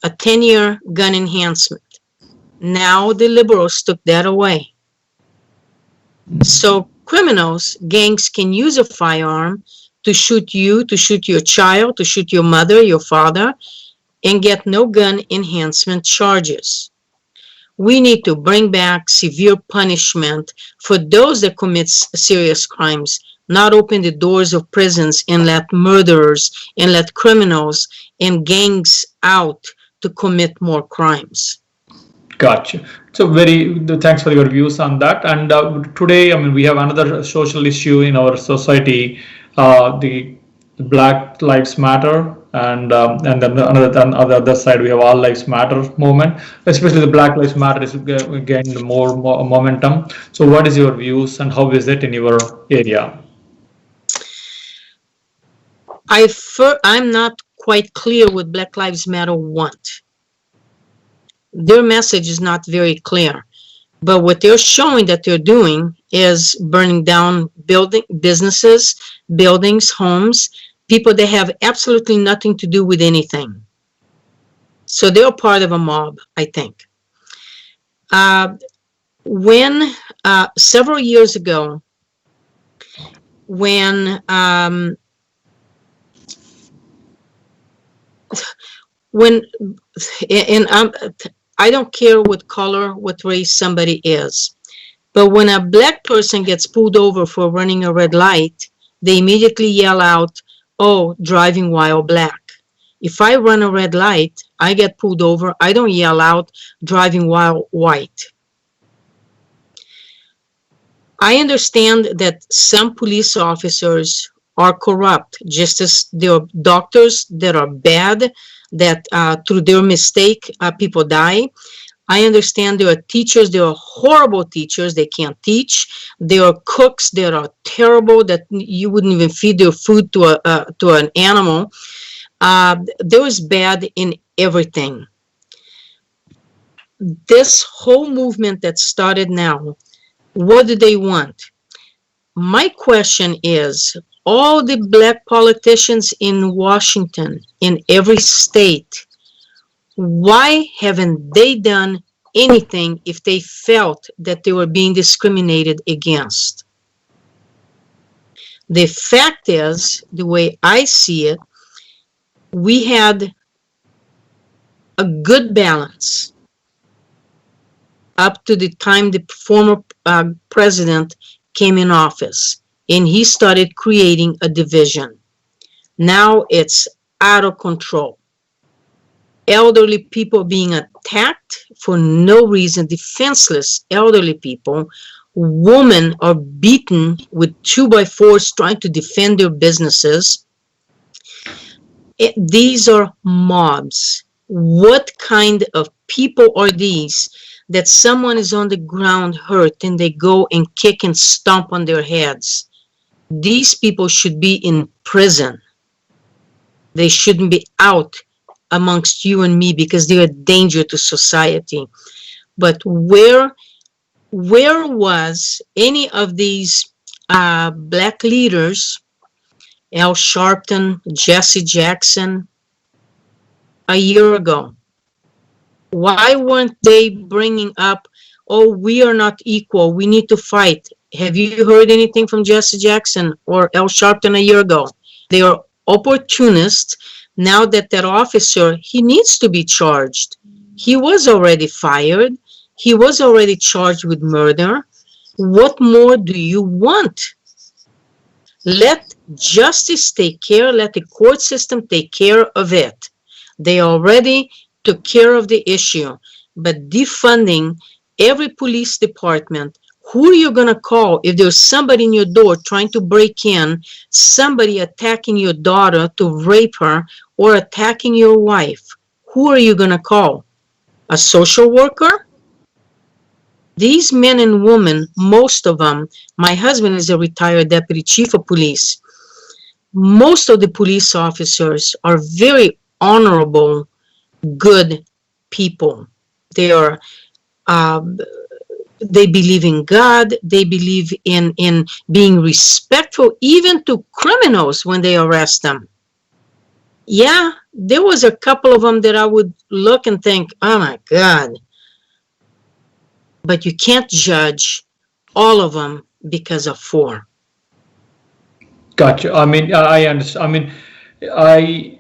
C: a 10-year gun enhancement. Now the liberals took that away. So criminals, gangs can use a firearm to shoot you, to shoot your child, to shoot your mother, your father, and get no gun enhancement charges. We need to bring back severe punishment for those that commit serious crimes, not open the doors of prisons and let murderers and let criminals and gangs out to commit more crimes.
B: Gotcha. So thanks for your views on that. And today, I mean, we have another social issue in our society, the Black Lives Matter, and then on the other side we have All Lives Matter movement. Especially the Black Lives Matter is gaining more momentum. So, what is your views and how is it in your area?
C: I'm not quite clear what Black Lives Matter want. Their message is not very clear, but what they're showing that they're doing is burning down businesses, buildings, homes, people that have absolutely nothing to do with anything. So they're part of a mob, I think. When several years ago, when I don't care what color, what race somebody is, but when a black person gets pulled over for running a red light, they immediately yell out, "Oh, driving while black." If I run a red light, I get pulled over, I don't yell out, "driving while white." I understand that some police officers are corrupt, just as there are doctors that are bad, that through their mistake, people die. I understand there are teachers, there are horrible teachers, they can't teach. There are cooks that are terrible, that you wouldn't even feed their food to an animal. There is bad in everything. This whole movement that started now, what do they want? My question is, all the black politicians in Washington, in every state, why haven't they done anything if they felt that they were being discriminated against? The fact is, the way I see it, we had a good balance up to the time the former president came in office, and he started creating a division. Now it's out of control. Elderly people being attacked for no reason, defenseless elderly people. Women are beaten with 2x4s trying to defend their businesses. These are mobs. What kind of people are these that someone is on the ground hurt and they go and kick and stomp on their heads? These people should be in prison. They shouldn't be out amongst you and me because they're a danger to society. But where was any of these black leaders, Al Sharpton, Jesse Jackson, a year ago? Why weren't they bringing up, oh, we are not equal, we need to fight? Have you heard anything from Jesse Jackson or Al Sharpton a year ago? They are opportunists. Now that officer, he needs to be charged. He was already fired. He was already charged with murder. What more do you want? Let justice take care. Let the court system take care of it. They already took care of the issue. But defunding every police department, who are you going to call if there's somebody in your door trying to break in, somebody attacking your daughter to rape her, or attacking your wife? Who are you going to call? A social worker? These men and women, most of them, my husband is a retired deputy chief of police. Most of the police officers are very honorable, good people. They are, they believe in God. They believe in being respectful, even to criminals when they arrest them. Yeah, there was a couple of them that I would look and think, oh my God. But you can't judge all of them because of four.
B: Gotcha. I mean, I understand. I mean, I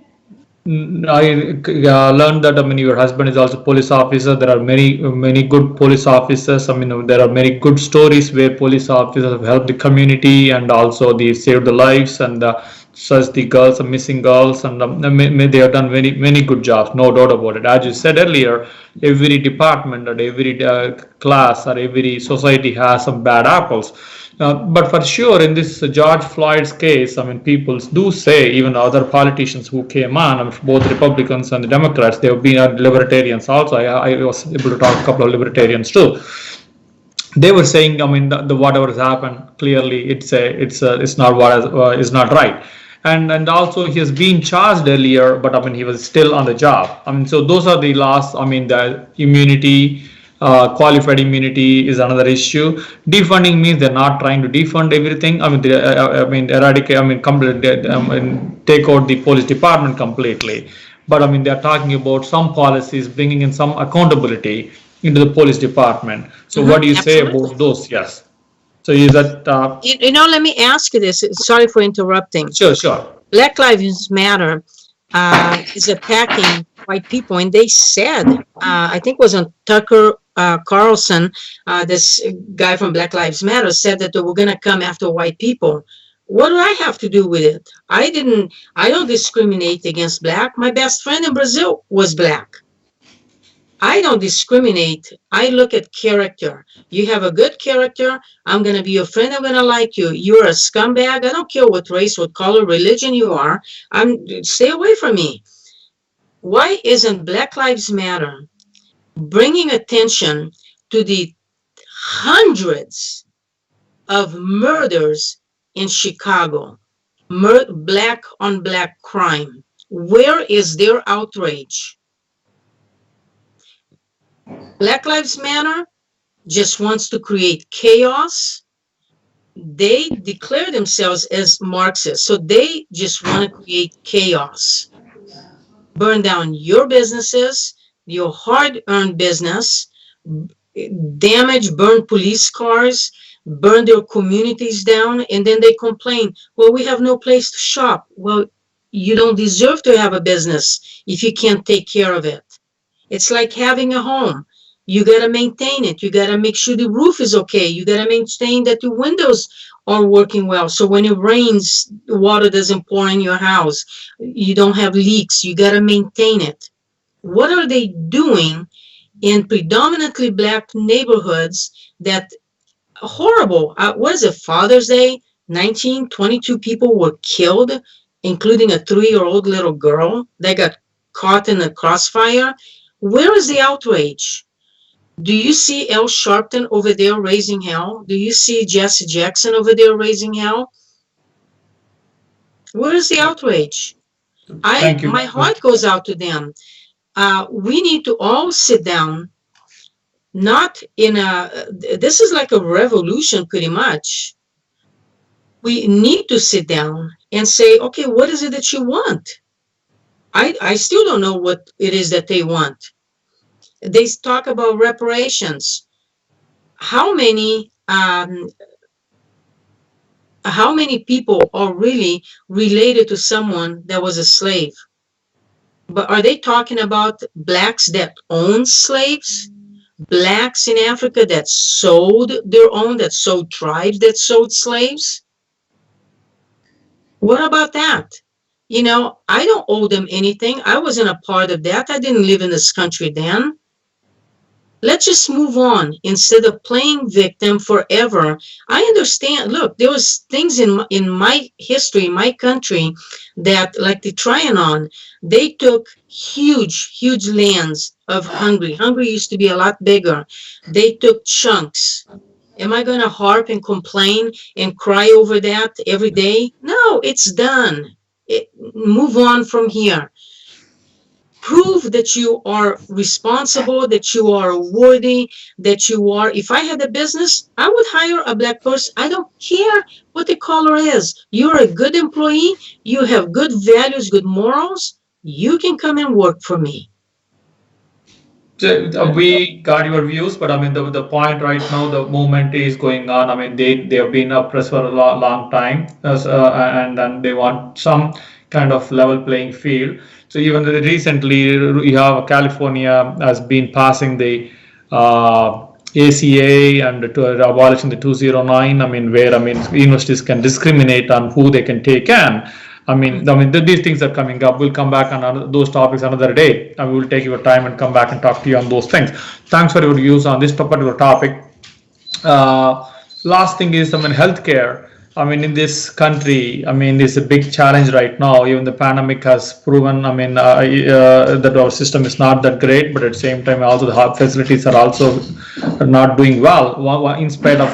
B: learned that, I mean, your husband is also a police officer. There are many good police officers. I mean, there are many good stories where police officers have helped the community and also they saved the lives and such the girls, missing girls, and they have done many good jobs, no doubt about it. As you said earlier, every department or every class or every society has some bad apples. But for sure, in this George Floyd's case, I mean, people do say, even other politicians who came on, I mean, both Republicans and the Democrats, they have been libertarians also. I was able to talk to a couple of libertarians too. They were saying, I mean, the whatever has happened, clearly it's not what is not right. And also he has been charged earlier, but I mean, he was still on the job. I mean, so those are the laws. I mean, the immunity, qualified immunity is another issue. Defunding means they're not trying to defund everything. I mean, eradicate. I mean, take out the police department completely. But I mean, they're talking about some policies, bringing in some accountability into the police department. So, what do you say about those? Yes. So, is that?
C: Let me ask you this. Sorry for interrupting.
B: Sure, sure.
C: Black Lives Matter is attacking white people, and they said, I think it was on Tucker Carlson, this guy from Black Lives Matter said that they were going to come after white people. What do I have to do with it? I don't discriminate against black. My best friend in Brazil was black. I don't discriminate. I look at character. You have a good character, I'm going to be your friend. I'm going to like you. You're a scumbag. I don't care what race, what color, religion you are. Stay away from me. Why isn't Black Lives Matter bringing attention to the hundreds of murders in Chicago? Black on black crime. Where is their outrage? Black Lives Matter just wants to create chaos. They declare themselves as Marxists, so they just want to create chaos. Burn down your businesses, your hard-earned business, damage, burn police cars, burn their communities down, and then they complain, well, we have no place to shop. Well, you don't deserve to have a business if you can't take care of it. It's like having a home. You got to maintain it. You got to make sure the roof is okay. You got to maintain that the windows are working well. So when it rains, the water doesn't pour in your house. You don't have leaks. You got to maintain it. What are they doing in predominantly black neighborhoods that horrible? What is it, Father's Day? 22 people were killed, including a 3-year-old little girl that got caught in the crossfire. Where is the outrage? Do you see Al Sharpton over there raising hell? Do you see Jesse Jackson over there raising hell? Where is the outrage?
B: Thank you.
C: My heart goes out to them. We need to all sit down, not in this is like a revolution pretty much. We need to sit down and say, okay, what is it that you want? I still don't know what it is that they want. They talk about reparations. How many people are really related to someone that was a slave? But are they talking about blacks that own slaves? Blacks in Africa that sold their own, that sold tribes that sold slaves? What about that? You know, I don't owe them anything. I wasn't a part of that. I didn't live in this country then. Let's just move on instead of playing victim forever. I understand. Look, there was things in my history, my country, that like the Trianon, they took huge lands of Hungary. Hungary used to be a lot bigger. They took chunks. Am I going to harp and complain and cry over that every day? No, it's done. Move on from here. Prove that you are responsible, that you are worthy, that you are. If I had a business, I would hire a black person. I don't care what the color is. You're a good employee. You have good values, good morals. You can come and work for me.
B: We got your views, but I mean the point right now, the movement is going on. I mean they have been oppressed for a long time, and then they want some kind of level playing field. So even recently, you have California has been passing the ACA and to abolishing the 209. I mean where universities can discriminate on who they can take in. These things are coming up. We'll come back on those topics another day, and we will take your time and come back and talk to you on those things. Thanks for your views on this particular topic. Last thing is, healthcare. In this country, it's a big challenge right now. Even the pandemic has proven, that our system is not that great, but at the same time, also the health facilities are also not doing well. In spite of,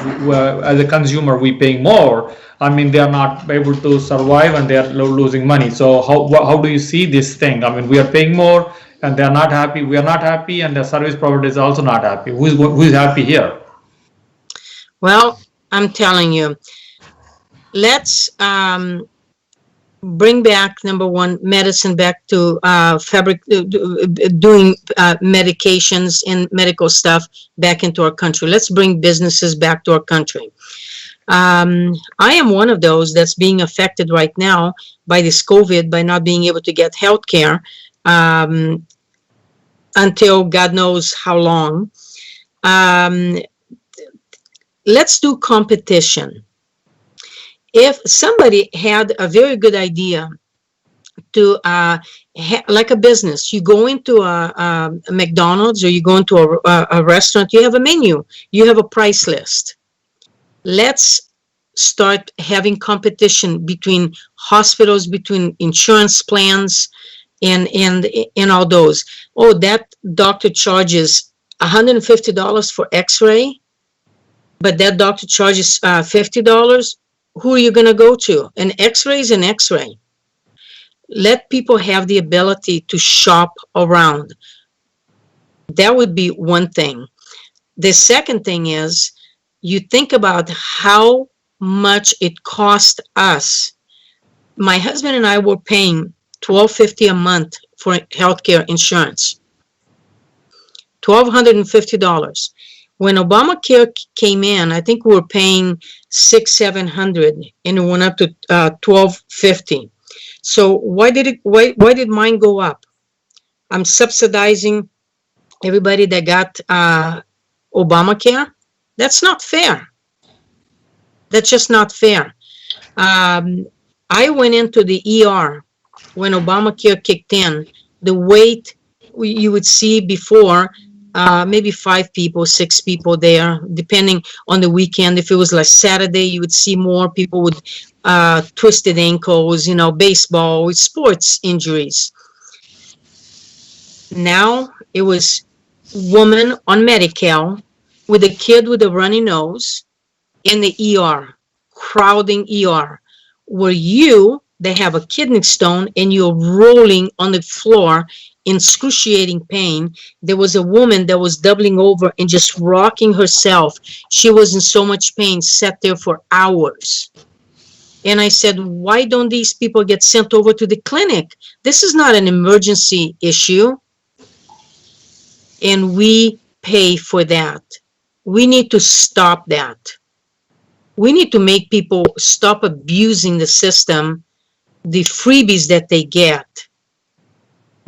B: as a consumer, we paying more. They are not able to survive and they are losing money. So how do you see this thing? We are paying more and they are not happy. We are not happy, and the service provider is also not happy. Who is happy here?
C: Well, I'm telling you, let's bring back, number one, medicine back to doing medications and medical stuff back into our country. Let's bring businesses back to our country. I am one of those that's being affected right now by this COVID, by not being able to get health care until God knows how long. Let's do competition. If somebody had a very good idea to like a business, you go into a McDonald's or you go into a restaurant, you have a menu, you have a price list. Let's start having competition between hospitals, between insurance plans, and all those. Oh, that doctor charges $150 for X-ray, but that doctor charges $50. Who are you going to go to? An X-ray is an X-ray. Let people have the ability to shop around. That would be one thing. The second thing is, you think about how much it cost us. My husband and I were paying $1,250 a month for healthcare insurance. $1,250. When Obamacare came in, I think we were paying $600-700, and it went up to $1,250. So why did mine go up? I'm subsidizing everybody that got Obamacare. That's not fair. That's just not fair. I went into the ER when Obamacare kicked in. The wait you would see before, maybe 5 people, 6 people there, depending on the weekend. If it was like Saturday, you would see more people with twisted ankles, baseball, with sports injuries. Now it was woman on Medi-Cal with a kid with a runny nose in the ER, crowding ER, where they have a kidney stone and you're rolling on the floor in excruciating pain. There was a woman that was doubling over and just rocking herself. She was in so much pain, sat there for hours. And I said, why don't these people get sent over to the clinic? This is not an emergency issue. And we pay for that. We need to stop that. We need to make people stop abusing the system, the freebies that they get.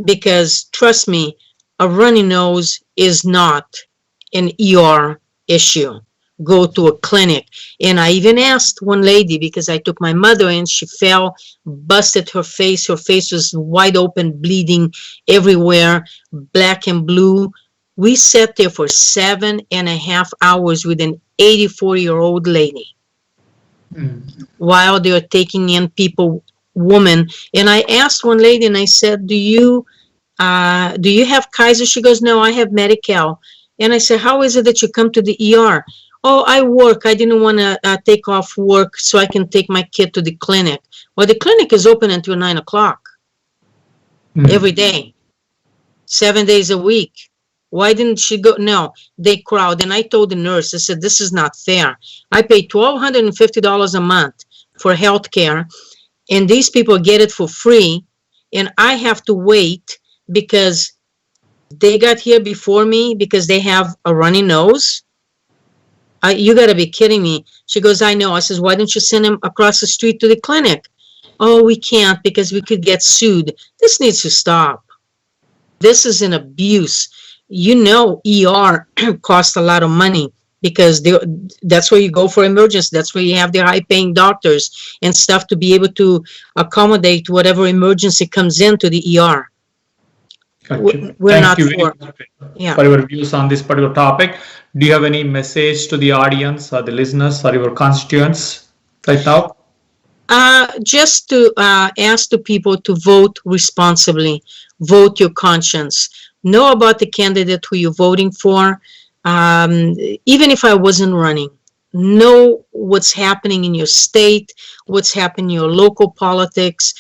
C: Because trust me, a runny nose is not an ER issue. Go to a clinic. And I even asked one lady, because I took my mother in, she fell, busted her face. Her face was wide open, bleeding everywhere, black and blue. We sat there for 7.5 hours with an 84-year-old lady while they were taking in people, women. And I asked one lady and I said, do you have Kaiser? She goes, no, I have Medi-Cal. And I said, how is it that you come to the ER? Oh, I work. I didn't want to take off work so I can take my kid to the clinic. Well, the clinic is open until 9 o'clock every day, 7 days a week. Why didn't she go? No, they crowd. And I told the nurse, I said, this is not fair. I pay $1,250 a month for health care, and these people get it for free, and I have to wait because they got here before me because they have a runny nose. You got to be kidding me. She goes, I know. I says, why don't you send him across the street to the clinic? Oh, we can't because we could get sued. This needs to stop. This is an abuse. You know, ER costs a lot of money because that's where you go for emergency. That's where you have their high-paying doctors and stuff to be able to accommodate whatever emergency comes into the ER.
B: Gotcha.
C: We're
B: Thank
C: not
B: you
C: for, yeah.
B: for your views on this particular topic. Do you have any message to the audience or the listeners or your constituents right now?
C: Just to ask the people to vote responsibly, vote your conscience, know about the candidate who you're voting for. Even if I wasn't running, know what's happening in your state, what's happening in your local politics.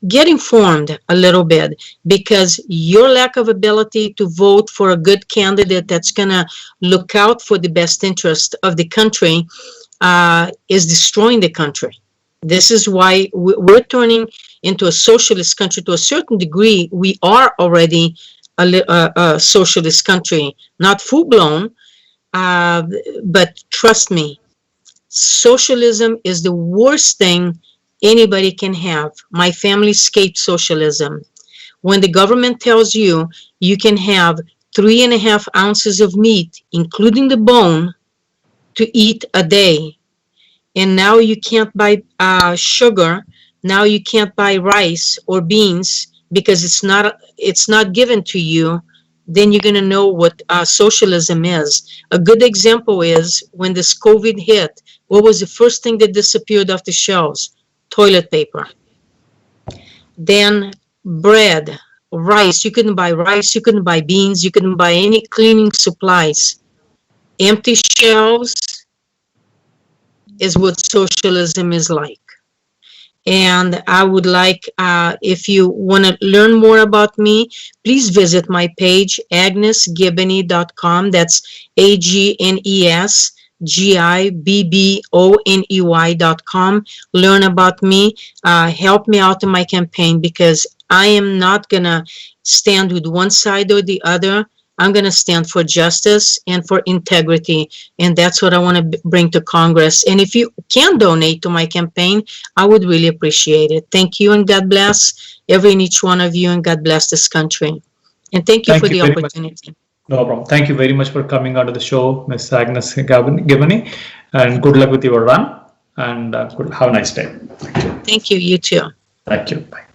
C: Get informed a little bit, because your lack of ability to vote for a good candidate that's going to look out for the best interest of the country is destroying the country. This is why we're turning into a socialist country. To a certain degree, we are already a socialist country, not full-blown, but trust me, socialism is the worst thing anybody can have. My family escaped socialism. When the government tells you you can have 3.5 ounces of meat, including the bone, to eat a day, and now you can't buy sugar, now you can't buy rice or beans because it's not given to you, then you're going to know what socialism is. A good example is when this COVID hit, what was the first thing that disappeared off the shelves? Toilet paper. Then bread, rice. You couldn't buy rice, you couldn't buy beans, you couldn't buy any cleaning supplies. Empty shelves is what socialism is like. And I would like, if you want to learn more about me, please visit my page, agnesgibboney.com. That's AGNESGIBBONEY.com. Learn about me. Help me out in my campaign, because I am not going to stand with one side or the other. I'm going to stand for justice and for integrity, and that's what I want to bring to Congress. And if you can donate to my campaign, I would really appreciate it. Thank you, and God bless every and each one of you, and God bless this country. And thank you for the opportunity.
B: No problem. Thank you very much for coming onto the show, Ms. Agnes Gibboney, and good luck with your run, and have a nice day.
C: Thank you. You too.
B: Thank you. Bye.